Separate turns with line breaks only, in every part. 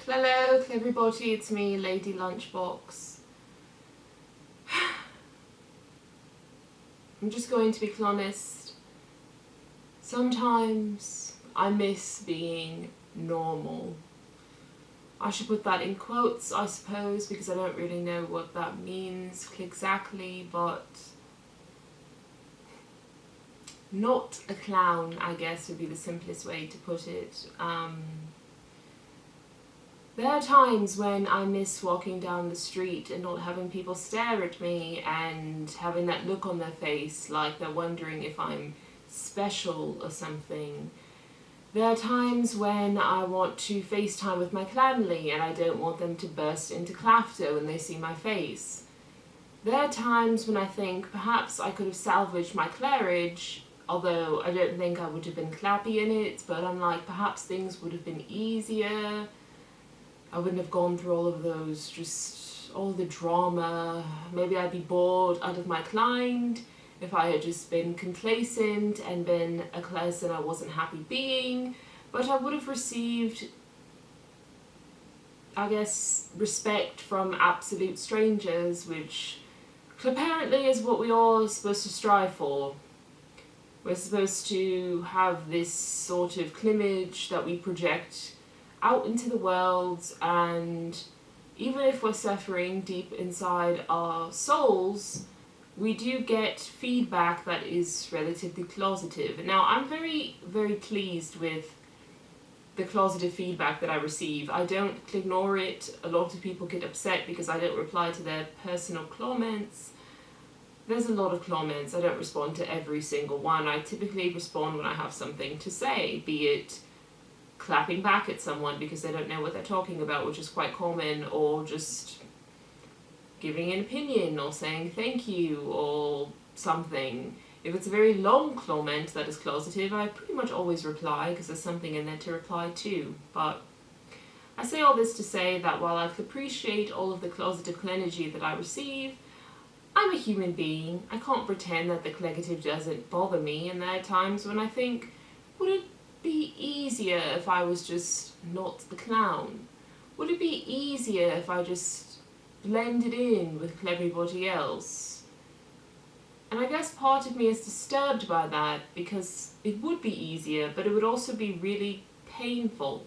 Hello everybody, it's me, Lady Lunchbox. I'm just going to be honest. Sometimes I miss being normal. I should put that in quotes, I suppose, because I don't really know what that means exactly, but not a clown, I guess, would be the simplest way to put it. There are times when I miss walking down the street and not having people stare at me and having that look on their face like they're wondering if I'm special or something. There are times when I want to FaceTime with my family and I don't want them to burst into laughter when they see my face. There are times when I think perhaps I could have salvaged my carriage, although I don't think I would have been clappy in it, but I'm like, perhaps things would have been easier. I wouldn't have gone through all of those, just all the drama. Maybe I'd be bored out of my mind if I had just been complacent and been a person I wasn't happy being. But I would have received, I guess, respect from absolute strangers, which apparently is what we all are supposed to strive for. We're supposed to have this sort of image that we project out into the world, and even if we're suffering deep inside our souls, we do get feedback that is relatively closetive. Now, I'm very, very pleased with the closetive feedback that I receive. I don't ignore it. A lot of people get upset because I don't reply to their personal comments. There's a lot of comments. I don't respond to every single one. I typically respond when I have something to say, be it clapping back at someone because they don't know what they're talking about, which is quite common, or just giving an opinion or saying thank you or something. If it's a very long comment that is closetive, I pretty much always reply because there's something in there to reply to. But I say all this to say that while I appreciate all of the closetive energy that I receive, I'm a human being. I can't pretend that the negative doesn't bother me, and there are times when I think, would it be easier if I was just not the clown? Would it be easier if I just blended in with everybody else? And I guess part of me is disturbed by that because it would be easier, but it would also be really painful.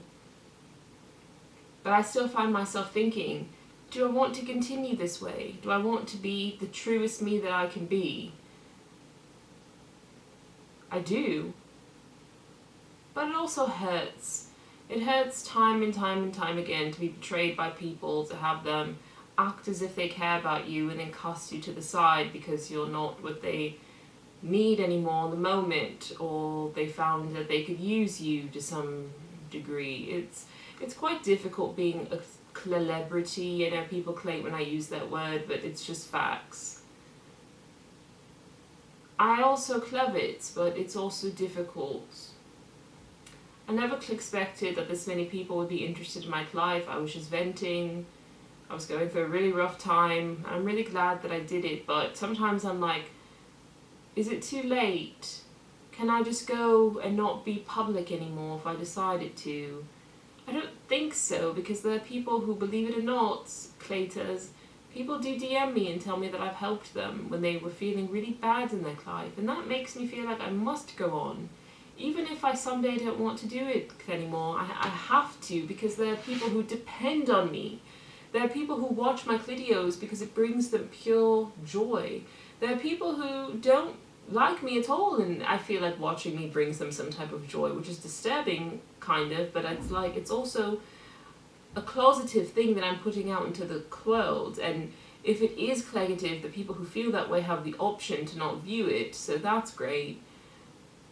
But I still find myself thinking, do I want to continue this way? Do I want to be the truest me that I can be? I do. But it also hurts. It hurts time and time and time again to be betrayed by people, to have them act as if they care about you and then cast you to the side because you're not what they need anymore in the moment, or they found that they could use you to some degree. It's quite difficult being a celebrity. I know people claim when I use that word, but it's just facts. I also love it, but it's also difficult. I never expected that this many people would be interested in my life. I was just venting. I was going through a really rough time. I'm really glad that I did it, but sometimes I'm like, is it too late? Can I just go and not be public anymore if I decided to? I don't think so, because there are people who, believe it or not, Claters, people do DM me and tell me that I've helped them when they were feeling really bad in their life, and that makes me feel like I must go on. Even if I someday don't want to do it anymore, I have to, because there are people who depend on me. There are people who watch my videos because it brings them pure joy. There are people who don't like me at all, and I feel like watching me brings them some type of joy, which is disturbing, kind of, but it's like, it's also a closetive thing that I'm putting out into the world, and if it is negative, the people who feel that way have the option to not view it, so that's great.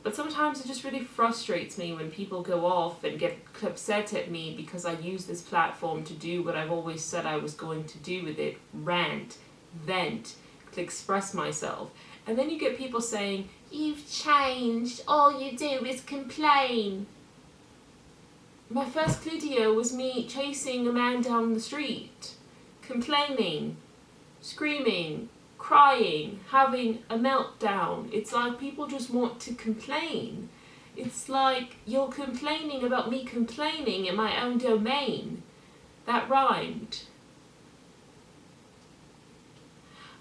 But sometimes it just really frustrates me when people go off and get upset at me because I use this platform to do what I've always said I was going to do with it: rant, vent, to express myself. And then you get people saying, you've changed, all you do is complain. My first video was me chasing a man down the street, complaining, screaming, crying, having a meltdown. It's like people just want to complain. It's like you're complaining about me complaining in my own domain. That rhymed.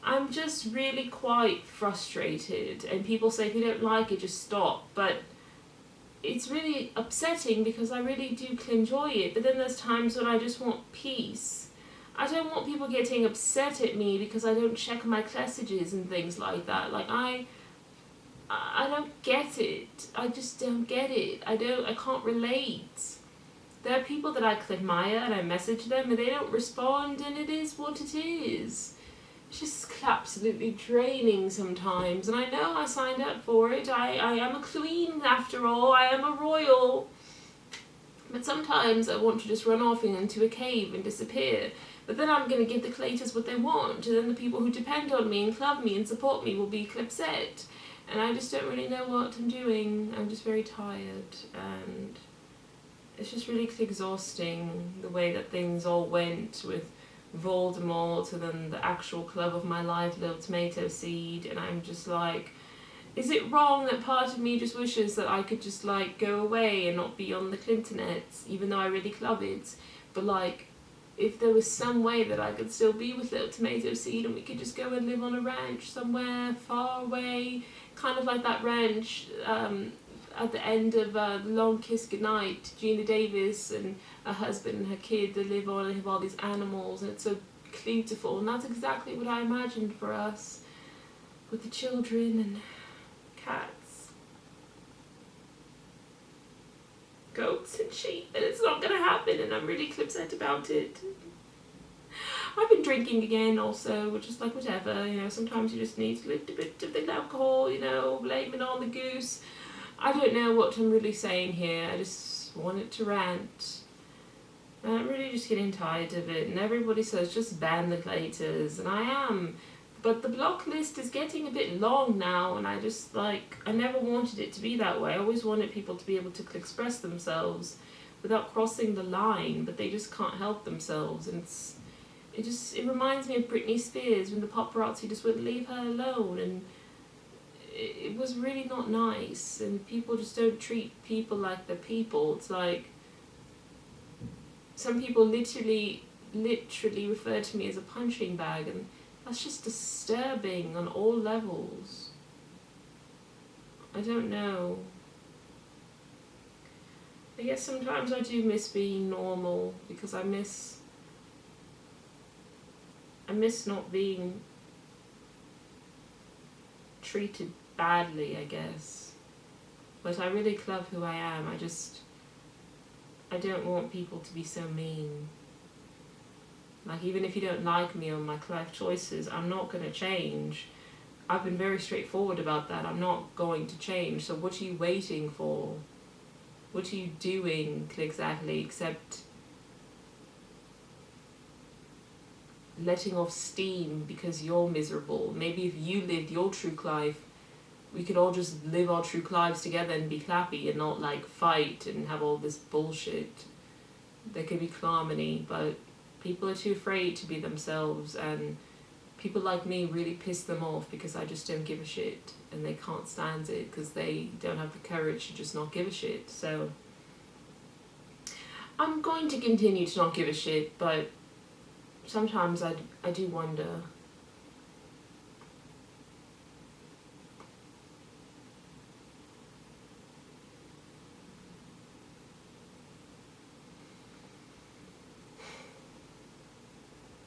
I'm just really quite frustrated, and people say if you don't like it, just stop. But it's really upsetting because I really do enjoy it. But then there's times when I just want peace. I don't want people getting upset at me because I don't check my messages and things like that. Like I don't get it. I just don't get it. I can't relate. There are people that I admire and I message them and they don't respond, and it is what it is. It's just absolutely draining sometimes, and I know I signed up for it. I am a queen after all. I am a royal. But sometimes I want to just run off into a cave and disappear. But then I'm going to give the Claters what they want, and then the people who depend on me and love me and support me will be upset. And I just don't really know what I'm doing. I'm just very tired, and it's just really exhausting the way that things all went with Voldemort and then the actual club of my life, Little Tomato Seed, and I'm just like, is it wrong that part of me just wishes that I could just like go away and not be on the Clinternets, even though I really love it? But like, if there was some way that I could still be with Little Tomato Seed and we could just go and live on a ranch somewhere far away, kind of like that ranch at the end of The Long Kiss Goodnight, Gina Davis and her husband and her kid, they live on and have all these animals, and it's so beautiful, and that's exactly what I imagined for us, with the children and cats, goats and sheep, and it's not going to happen, and I'm really upset about it. I've been drinking again also, which is like whatever, you know, sometimes you just need a little bit of the alcohol, you know, blame it on the goose. I don't know what I'm really saying here, I just wanted to rant. I'm really just getting tired of it, and everybody says just ban the Claters, and I am. But the block list is getting a bit long now, and I just like, I never wanted it to be that way. I always wanted people to be able to express themselves without crossing the line, but they just can't help themselves, and it reminds me of Britney Spears when the paparazzi just wouldn't leave her alone, and it was really not nice, and people just don't treat people like they're people. It's like, some people literally refer to me as a punching bag, and that's just disturbing on all levels. I don't know. I guess sometimes I do miss being normal, because I miss not being treated badly, I guess. But I really love who I am. I don't want people to be so mean. Like, even if you don't like me or my life choices, I'm not going to change. I've been very straightforward about that. I'm not going to change. So what are you waiting for? What are you doing exactly, except letting off steam because you're miserable? Maybe if you lived your true life, we could all just live our true lives together and be happy and not like fight and have all this bullshit. There could be harmony, but people are too afraid to be themselves, and people like me really piss them off because I just don't give a shit, and they can't stand it because they don't have the courage to just not give a shit. So I'm going to continue to not give a shit, but sometimes I do wonder